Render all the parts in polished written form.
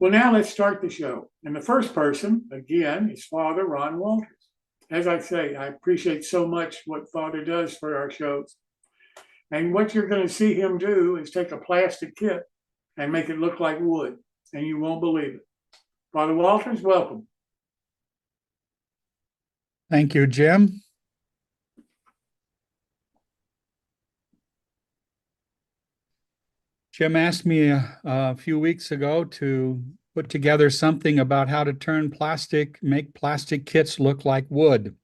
Well, now let's start the show. And the first person, again, is Father Ron Walters. As I say, I appreciate so much what Father does for our shows. And what you're going to see him do is take a plastic kit and make it look like wood, and you won't believe it. Father Walters, welcome. Thank you, Jim. Jim asked me a few weeks ago to put together something about how to make plastic kits look like wood.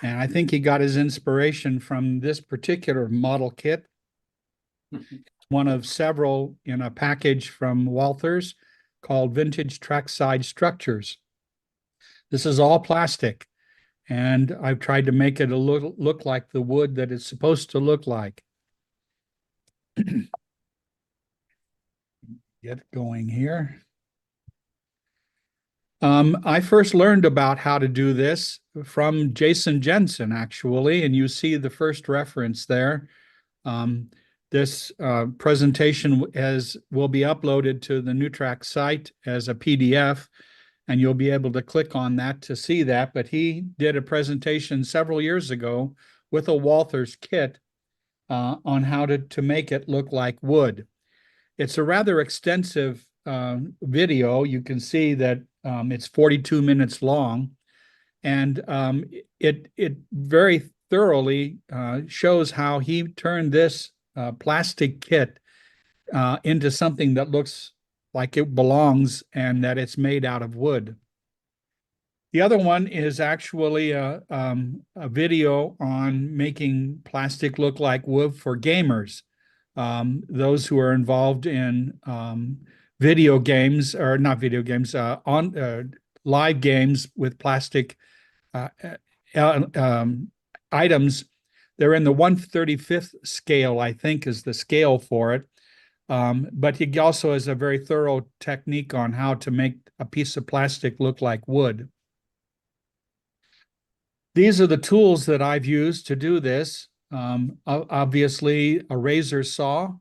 And I think he got his inspiration from this particular model kit. It's one of several in a package from Walthers called Vintage Trackside Structures. This is all plastic, and I've tried to make it look like the wood that it's supposed to look like. Get going here. I first learned about how to do this from Jason Jensen, actually, and you see the first reference there. This presentation will be uploaded to the NewTrack site as a PDF, and you'll be able to click on that to see that. But he did a presentation several years ago with a Walthers kit on how to make it look like wood. It's a rather extensive video. You can see that it's 42 minutes long, and it very thoroughly shows how he turned this plastic kit into something that looks like it belongs and that it's made out of wood. The other one is actually a video on making plastic look like wood for gamers. Those who are involved in video games, or not video games, live games with plastic items. They're in the 1/35th scale, I think, is the scale for it. But he also has a very thorough technique on how to make a piece of plastic look like wood. These are the tools that I've used to do this. Obviously, a razor saw,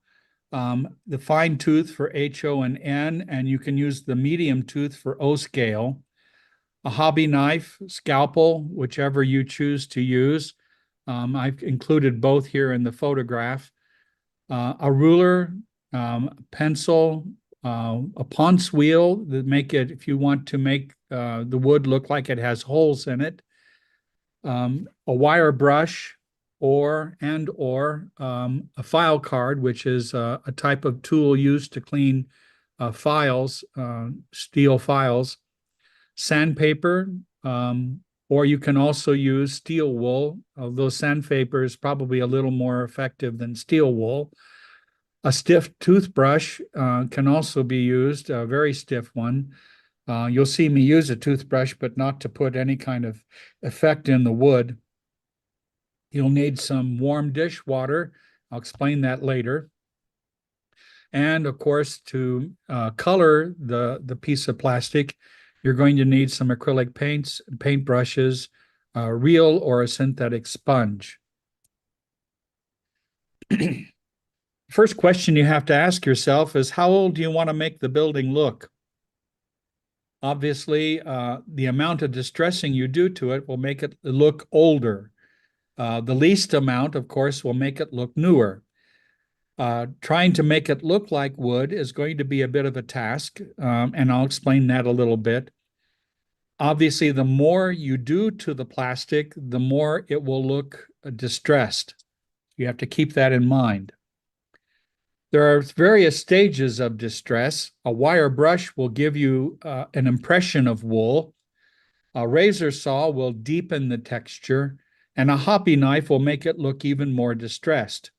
the fine tooth for HO and N, and you can use the medium tooth for O scale, a hobby knife, scalpel, whichever you choose to use. I've included both here in the photograph. A ruler, pencil, a Ponce wheel that make it, if you want to make the wood look like it has holes in it, a wire brush, or a file card, which is a type of tool used to clean files, steel files, sandpaper, or you can also use steel wool, although sandpaper is probably a little more effective than steel wool. A stiff toothbrush can also be used, a very stiff one. You'll see me use a toothbrush, but not to put any kind of effect in the wood. You'll need some warm dish water. I'll explain that later. And of course, to color the piece of plastic, you're going to need some acrylic paints, paint brushes, real or a synthetic sponge. First question you have to ask yourself is, how old do you want to make the building look? Obviously, the amount of distressing you do to it will make it look older. The least amount, of course, will make it look newer. Trying to make it look like wood is going to be a bit of a task, and I'll explain that a little bit. Obviously, the more you do to the plastic, the more it will look distressed. You have to keep that in mind. There are various stages of distress. A wire brush will give you an impression of wool. A razor saw will deepen the texture, and a hobby knife will make it look even more distressed.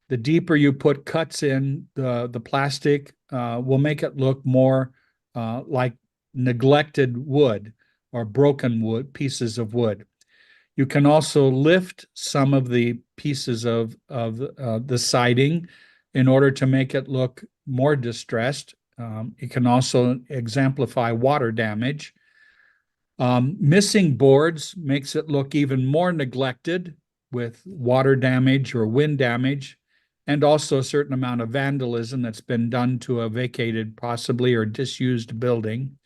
The deeper you put cuts in the plastic will make it look more like neglected wood or broken wood, pieces of wood. You can also lift some of the pieces of the siding in order to make it look more distressed. It can also exemplify water damage. Missing boards makes it look even more neglected with water damage or wind damage. and also a certain amount of vandalism that's been done to a vacated, possibly, or disused building.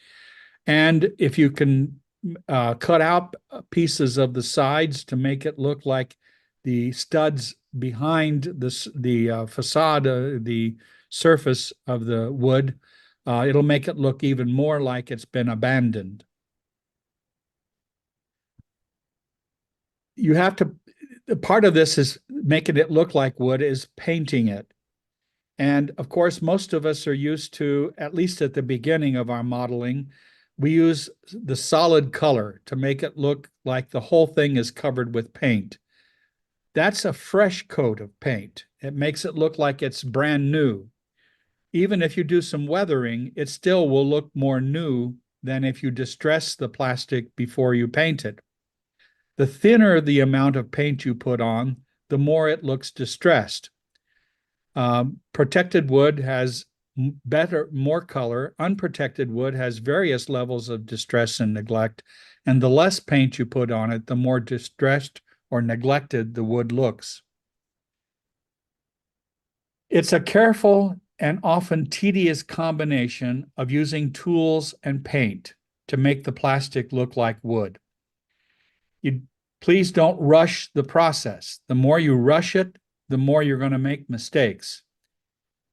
And if you can cut out pieces of the sides to make it look like the studs behind the facade, the surface of the wood, it'll make it look even more like it's been abandoned. You have to, part of this is making it look like wood is painting it. And of course, most of us are used to, at least at the beginning of our modeling, we use the solid color to make it look like the whole thing is covered with paint. That's a fresh coat of paint. It makes it look like it's brand new. Even if you do some weathering, it still will look more new than if you distress the plastic before you paint it. The thinner the amount of paint you put on, the more it looks distressed. Protected wood has more color. Unprotected wood has various levels of distress and neglect. And the less paint you put on it, the more distressed or neglected the wood looks. It's a careful and often tedious combination of using tools and paint to make the plastic look like wood. Please don't rush the process. The more you rush it, the more you're going to make mistakes.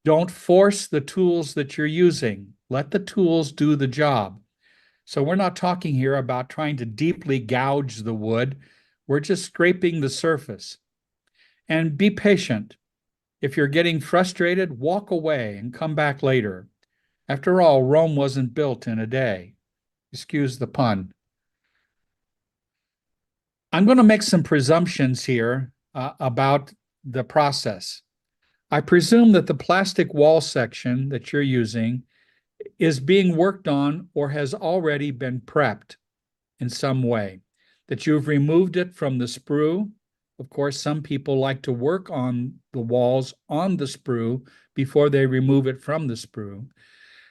Don't force the tools that you're using. Let the tools do the job. So we're not talking here about trying to deeply gouge the wood. We're just scraping the surface. And be patient. If you're getting frustrated, walk away and come back later. After all, Rome wasn't built in a day. Excuse the pun. I'm going to make some presumptions here about the process. I presume that the plastic wall section that you're using is being worked on or has already been prepped in some way, that you've removed it from the sprue. Of course, some people like to work on the walls on the sprue before they remove it from the sprue.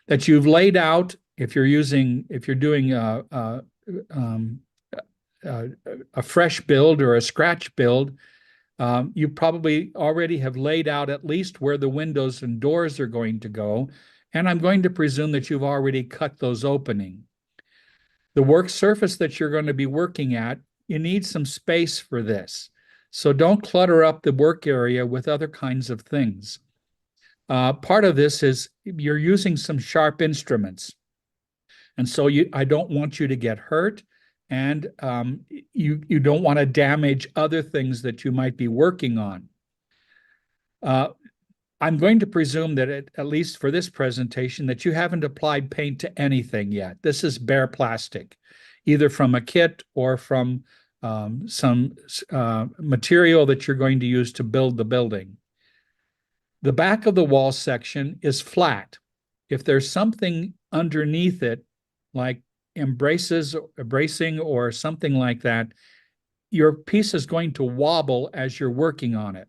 That you've laid out, if you're doing a fresh build or a scratch build, you probably already have laid out at least where the windows and doors are going to go. And I'm going to presume that you've already cut those opening. The work surface that you're going to be working at, you need some space for this. So don't clutter up the work area with other kinds of things. Part of this is you're using some sharp instruments. And so I don't want you to get hurt, and you don't want to damage other things that you might be working on. I'm going to presume that at least for this presentation, that you haven't applied paint to anything yet. This is bare plastic, either from a kit or from some material that you're going to use to build the building. The back of the wall section is flat. If there's something underneath it, like bracing or something like that, your piece is going to wobble as you're working on it.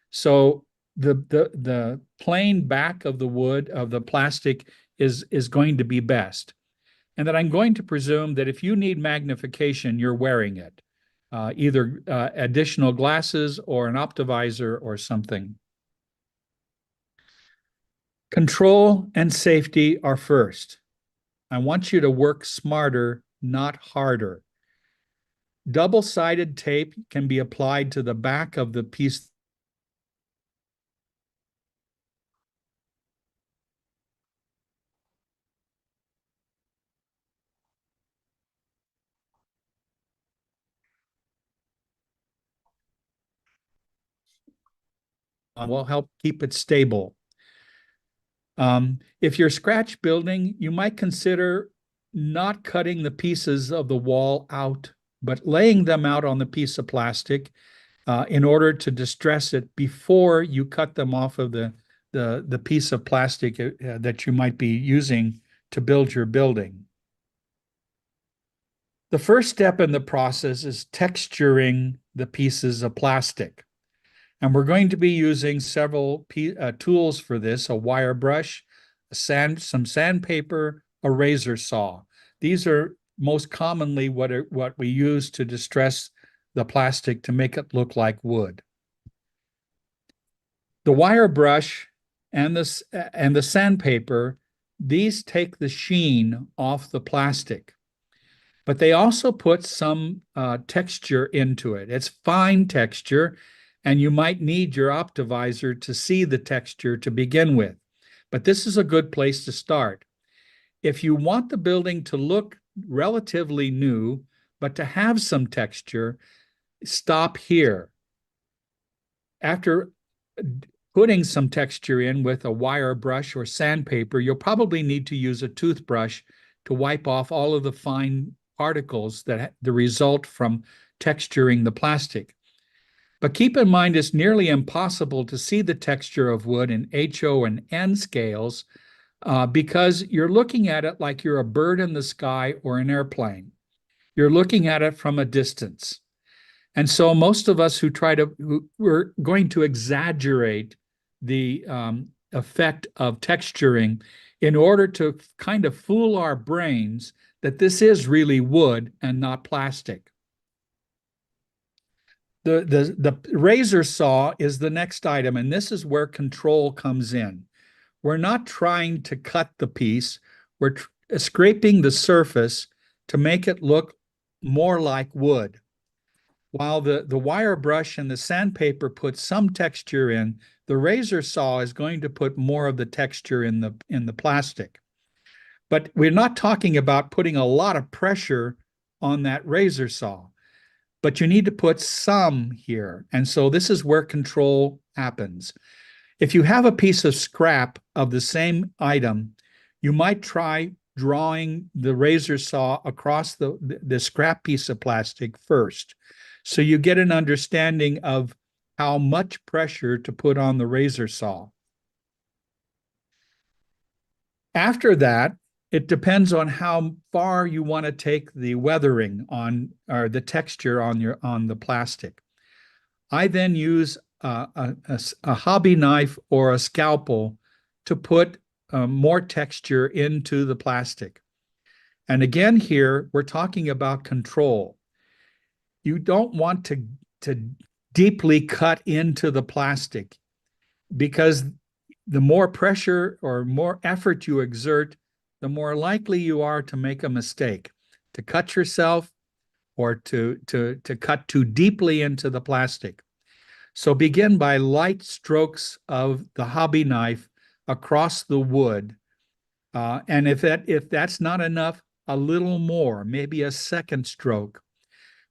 So the plain back of the wood, of the plastic, is going to be best. And that I'm going to presume that if you need magnification, you're wearing it, either additional glasses or an optivisor or something. Control and safety are first. I want you to work smarter, not harder. Double-sided tape can be applied to the back of the piece. Will help keep it stable. If you're scratch building, you might consider not cutting the pieces of the wall out, but laying them out on the piece of plastic in order to distress it before you cut them off of the piece of plastic that you might be using to build your building. The first step in the process is texturing the pieces of plastic. And we're going to be using several tools for this: a wire brush, some sandpaper, a razor saw. These are most commonly what we use to distress the plastic to make it look like wood. The wire brush and the sandpaper, these take the sheen off the plastic, but they also put some texture into it. It's fine texture, and you might need your Optivisor to see the texture to begin with. But this is a good place to start. If you want the building to look relatively new, but to have some texture, stop here. After putting some texture in with a wire brush or sandpaper, you'll probably need to use a toothbrush to wipe off all of the fine particles that the result from texturing the plastic. But keep in mind, it's nearly impossible to see the texture of wood in HO and N scales because you're looking at it like you're a bird in the sky or an airplane. You're looking at it from a distance. And so most of us we're going to exaggerate the effect of texturing in order to kind of fool our brains that this is really wood and not plastic. The razor saw is the next item, and this is where control comes in. We're not trying to cut the piece. We're scraping the surface to make it look more like wood. While the wire brush and the sandpaper put some texture in, the razor saw is going to put more of the texture in the plastic. But we're not talking about putting a lot of pressure on that razor saw, but you need to put some here. And so this is where control happens. If you have a piece of scrap of the same item, you might try drawing the razor saw across the scrap piece of plastic first, so you get an understanding of how much pressure to put on the razor saw. After that, it depends on how far you want to take the weathering on, or the texture on the plastic. I then use a hobby knife or a scalpel to put more texture into the plastic. And again, here we're talking about control. You don't want to deeply cut into the plastic, because the more pressure or more effort you exert, the more likely you are to make a mistake, to cut yourself or to cut too deeply into the plastic. So begin by light strokes of the hobby knife across the wood. And if that's not enough, a little more, maybe a second stroke.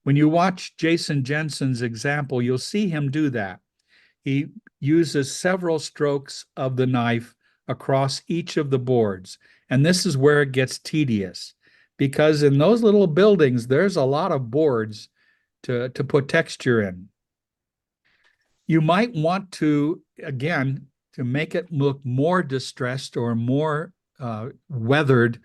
When you watch Jason Jensen's example, you'll see him do that. He uses several strokes of the knife across each of the boards. And this is where it gets tedious, because in those little buildings, there's a lot of boards to put texture in. You might want to, again, to make it look more distressed or more weathered,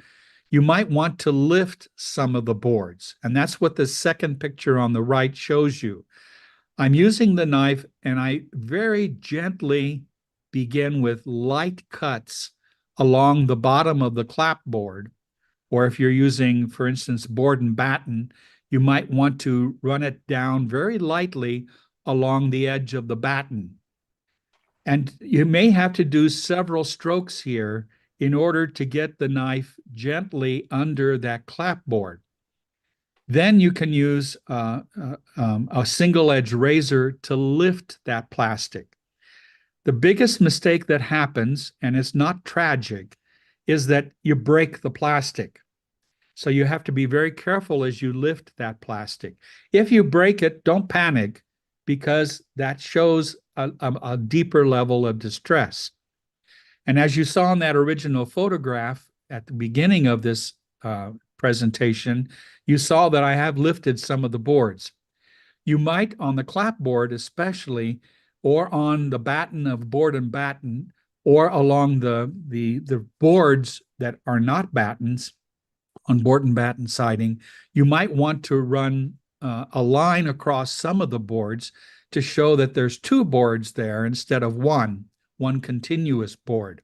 you might want to lift some of the boards. And that's what the second picture on the right shows you. I'm using the knife and I very gently begin with light cuts along the bottom of the clapboard. Or if you're using, for instance, board and batten, you might want to run it down very lightly along the edge of the batten. And you may have to do several strokes here in order to get the knife gently under that clapboard. Then you can use a single edge razor to lift that plastic. The biggest mistake that happens, and it's not tragic, is that you break the plastic. So you have to be very careful as you lift that plastic. If you break it, don't panic, because that shows a deeper level of distress. And as you saw in that original photograph at the beginning of this presentation, you saw that I have lifted some of the boards. You might, on the clapboard especially, or on the batten of board and batten, or along the boards that are not battens, on board and batten siding, you might want to run a line across some of the boards to show that there's two boards there instead of one continuous board.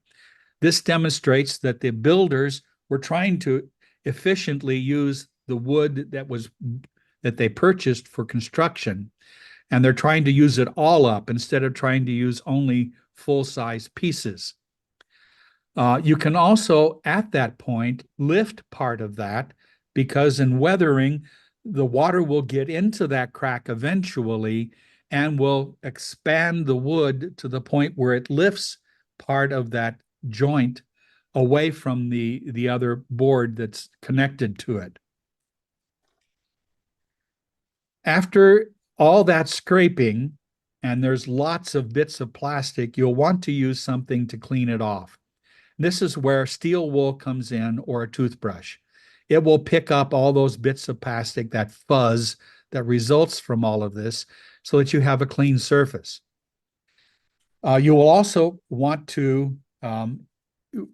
This demonstrates that the builders were trying to efficiently use the wood that they purchased for construction, and they're trying to use it all up instead of trying to use only full-size pieces. You can also, at that point, lift part of that, because in weathering, the water will get into that crack eventually and will expand the wood to the point where it lifts part of that joint away from the other board that's connected to it. After all that scraping, and there's lots of bits of plastic, you'll want to use something to clean it off. This is where steel wool comes in, or a toothbrush. It will pick up all those bits of plastic, that fuzz that results from all of this, so that you have a clean surface. You will also want to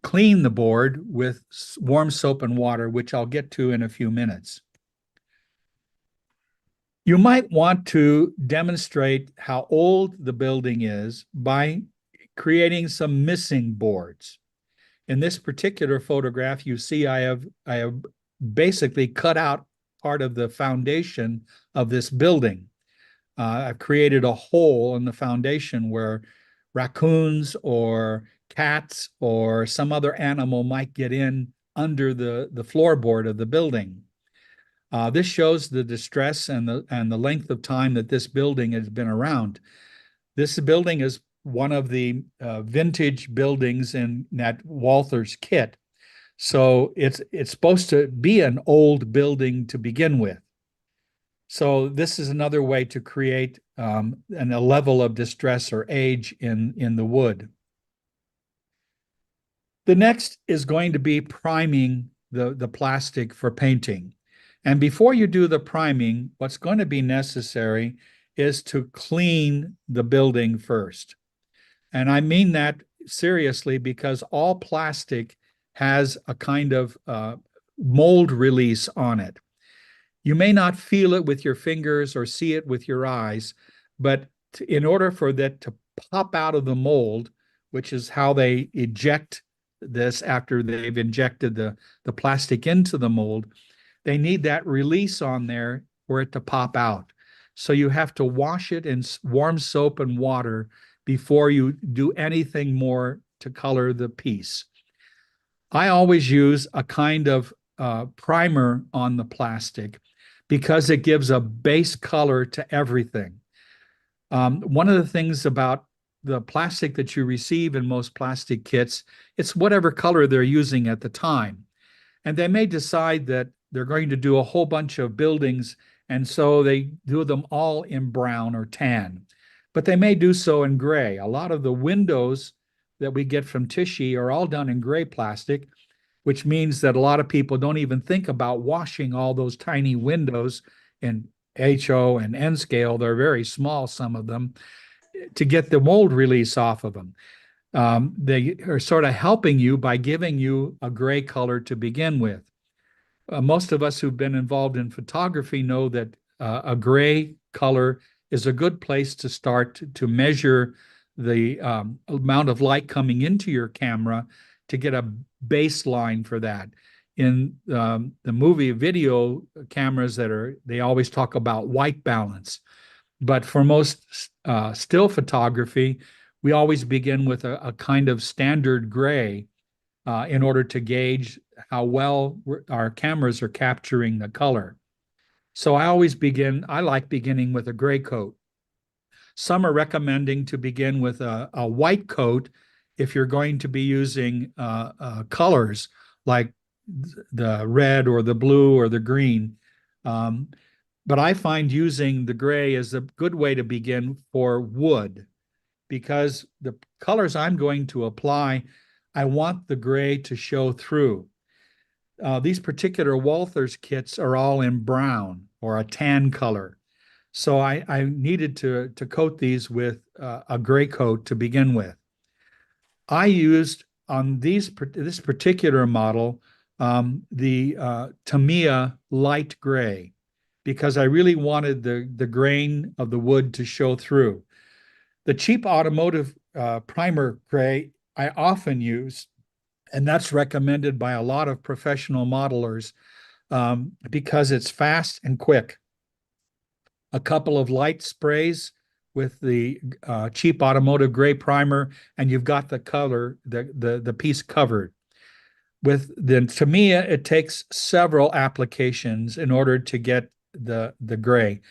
clean the board with warm soap and water, which I'll get to in a few minutes. You might want to demonstrate how old the building is by creating some missing boards. In this particular photograph, you see I have basically cut out part of the foundation of this building. I've created a hole in the foundation where raccoons or cats or some other animal might get in under the floorboard of the building. This shows the distress and the length of time that this building has been around. This building is one of the vintage buildings in that Walthers kit. So it's supposed to be an old building to begin with. So this is another way to create a level of distress or age in the wood. The next is going to be priming the plastic for painting. And before you do the priming, what's going to be necessary is to clean the building first. And I mean that seriously, because all plastic has a kind of mold release on it. You may not feel it with your fingers or see it with your eyes, but in order for that to pop out of the mold, which is how they eject this after they've injected the plastic into the mold, they need that release on there for it to pop out. So you have to wash it in warm soap and water before you do anything more to color the piece. I always use a kind of primer on the plastic because it gives a base color to everything. One of the things about the plastic that you receive in most plastic kits, it's whatever color they're using at the time. And they may decide that they're going to do a whole bunch of buildings, and so they do them all in brown or tan. But they may do so in gray. A lot of the windows that we get from Tishy are all done in gray plastic, which means that a lot of people don't even think about washing all those tiny windows in HO and N scale. They're very small, some of them, to get the mold release off of them. They are sort of helping you by giving you a gray color to begin with. Most of us who've been involved in photography know that a gray color is a good place to start to measure the amount of light coming into your camera to get a baseline for that. In the movie video cameras they always talk about white balance. But for most still photography, we always begin with a kind of standard gray in order to gauge how well our cameras are capturing the color. So I like beginning with a gray coat. Some are recommending to begin with a white coat if you're going to be using colors like the red or the blue or the green. But I find using the gray is a good way to begin for wood, because the colors I'm going to apply, I want the gray to show through. These particular Walthers kits are all in brown or a tan color. So I needed to coat these with a gray coat to begin with. I used on this particular model the Tamiya light gray, because I really wanted the grain of the wood to show through. The cheap automotive primer gray I often use, and that's recommended by a lot of professional modelers because it's fast and quick. A couple of light sprays with the cheap automotive gray primer, and you've got the color, the piece covered. Then to me, it takes several applications in order to get the gray.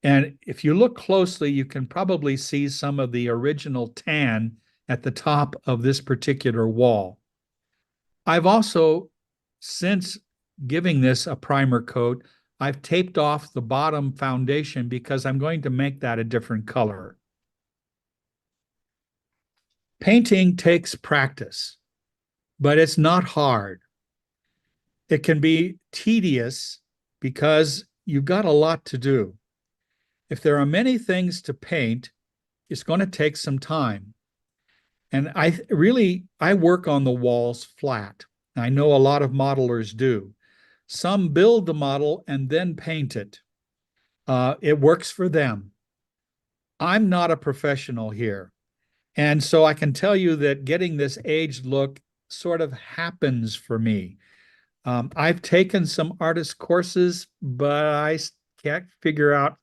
And if you look closely, you can probably see some of the original tan at the top of this particular wall. I've also, since giving this a primer coat, I've taped off the bottom foundation because I'm going to make that a different color. Painting takes practice, but it's not hard. It can be tedious because you've got a lot to do. If there are many things to paint, it's going to take some time. And I work on the walls flat. I know a lot of modelers do. Some build the model and then paint it. It works for them. I'm not a professional here. And so I can tell you that getting this aged look sort of happens for me. I've taken some artist courses, but I can't figure out,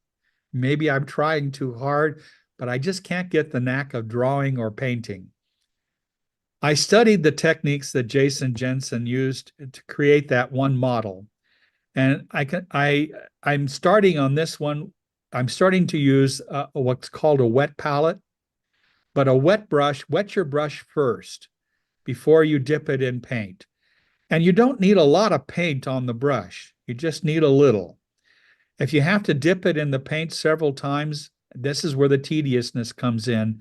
maybe I'm trying too hard, but I just can't get the knack of drawing or painting. I studied the techniques that Jason Jensen used to create that one model. And I'm starting on this one. I'm starting to use what's called a wet palette, but a wet your brush first before you dip it in paint. And you don't need a lot of paint on the brush. You just need a little. If you have to dip it in the paint several times, this is where the tediousness comes in,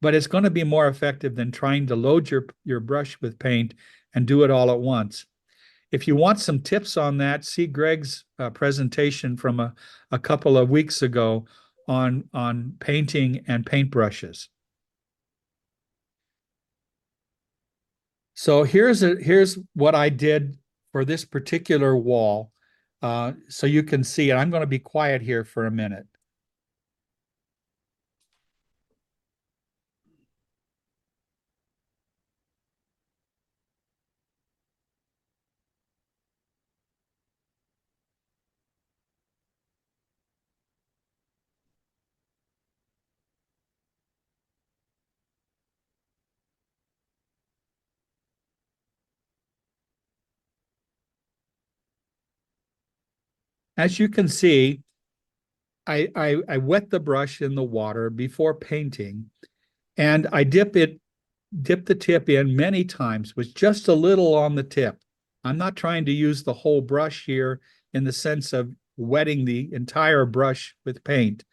but it's going to be more effective than trying to load your brush with paint and do it all at once. If you want some tips on that, see Greg's presentation from a couple of weeks ago on painting and paintbrushes. So here's what I did for this particular wall, so you can see it. I'm going to be quiet here for a minute. As you can see, I wet the brush in the water before painting, and I dip the tip in many times with just a little on the tip. I'm not trying to use the whole brush here in the sense of wetting the entire brush with paint.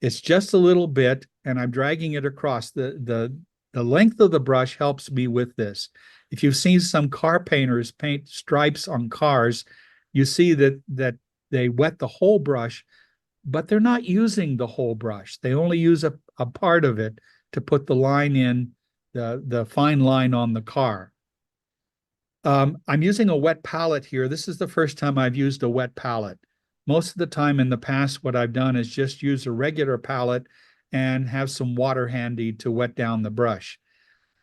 It's just a little bit, and I'm dragging it across. The length of the brush helps me with this. If you've seen some car painters paint stripes on cars, you see that they wet the whole brush, but they're not using the whole brush. They only use a part of it to put the line in, the fine line on the car. I'm using a wet palette here. This is the first time I've used a wet palette. Most of the time in the past, what I've done is just use a regular palette and have some water handy to wet down the brush.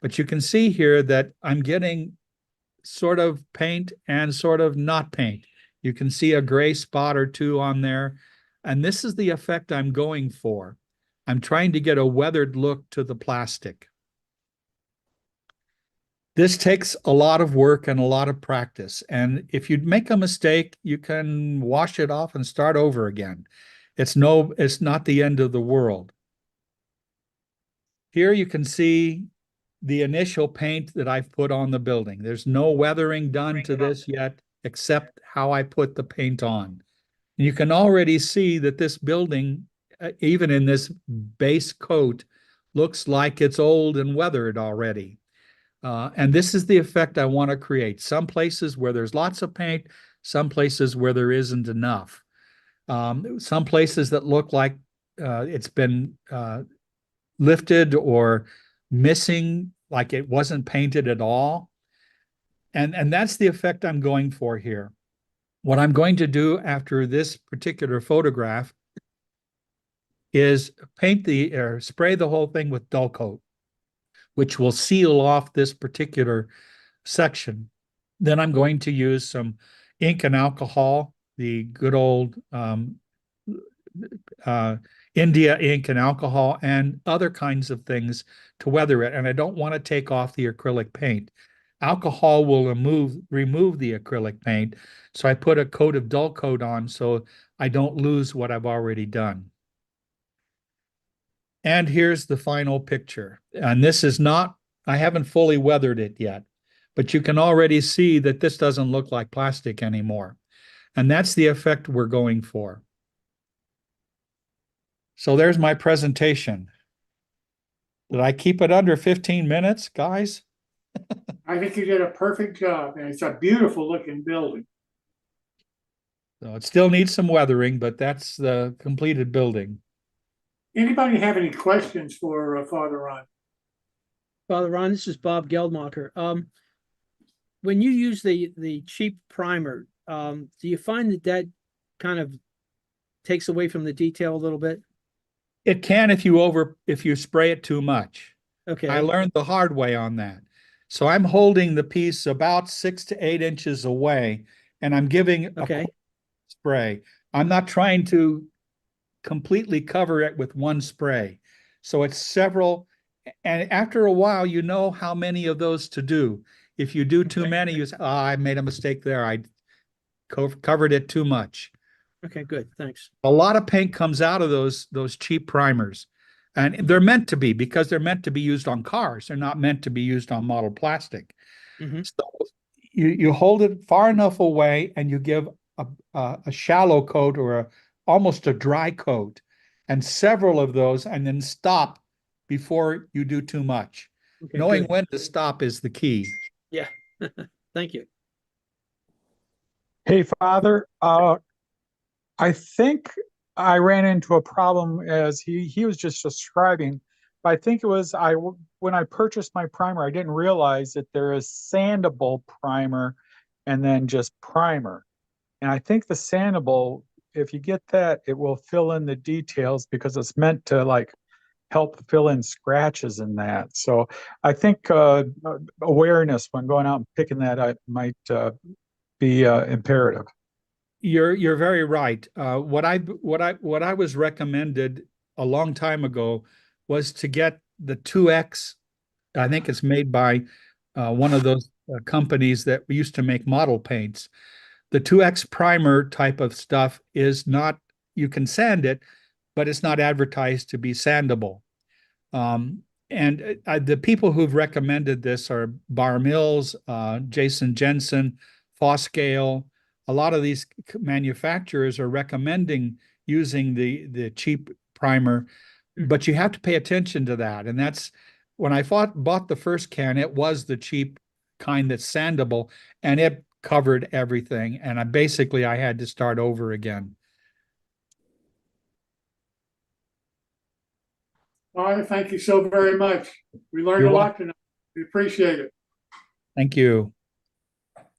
But you can see here that I'm getting sort of paint and sort of not paint. You can see a gray spot or two on there. And this is the effect I'm going for. I'm trying to get a weathered look to the plastic. This takes a lot of work and a lot of practice. And if you make a mistake, you can wash it off and start over again. It's not the end of the world. Here you can see the initial paint that I've put on the building. There's no weathering done to this yet, except how I put the paint on. And you can already see that this building, even in this base coat, looks like it's old and weathered already. And this is the effect I want to create. Some places where there's lots of paint, some places where there isn't enough. Some places that look like it's been lifted or missing, like it wasn't painted at all. And that's the effect I'm going for here. What I'm going to do after this particular photograph is spray the whole thing with dull coat, which will seal off this particular section. Then I'm going to use some ink and alcohol, the good old India ink and alcohol and other kinds of things to weather it. And I don't want to take off the acrylic paint. Alcohol will remove the acrylic paint. So I put a coat of dull coat on so I don't lose what I've already done. And here's the final picture. And this is not, I haven't fully weathered it yet, but you can already see that this doesn't look like plastic anymore. And that's the effect we're going for. So there's my presentation. Did I keep it under 15 minutes, guys? I think you did a perfect job, and it's a beautiful looking building. So it still needs some weathering, but that's the completed building. Anybody have any questions for Father Ron? Father Ron, this is Bob Geldmacher. When you use the cheap primer, do you find that kind of takes away from the detail a little bit? It can if you spray it too much. Okay. I learned the hard way on that. So I'm holding the piece about 6 to 8 inches away, and I'm giving a spray. I'm not trying to completely cover it with one spray. So it's several, and after a while, you know how many of those to do. If you do too many, you say, I made a mistake there. I covered it too much. Okay, good. Thanks. A lot of paint comes out of those cheap primers. And they're meant to be, because they're meant to be used on cars. They're not meant to be used on model plastic. So you hold it far enough away and you give a shallow coat or almost a dry coat and several of those, and then stop before you do too much. Okay, Knowing good. when to stop is the key. Yeah. Thank you. Hey, Father, I think I ran into a problem as he was just describing, but I think it was when I purchased my primer, I didn't realize that there is sandable primer and then just primer. And I think the sandable, if you get that, it will fill in the details because it's meant to like help fill in scratches in that. So I think awareness when going out and picking that up might be imperative. You're very right. What I was recommended a long time ago was to get the 2X. I think it's made by one of those companies that used to make model paints. The 2X primer type of stuff is not, you can sand it, but it's not advertised to be sandable. And the people who've recommended this are Bar Mills, Jason Jensen, Foscale. A lot of these manufacturers are recommending using the cheap primer, but you have to pay attention to that. And that's when I bought the first can, it was the cheap kind that's sandable, and it covered everything. And I had to start over again. Father, thank you so very much. We learned a lot tonight. We appreciate it. Thank you.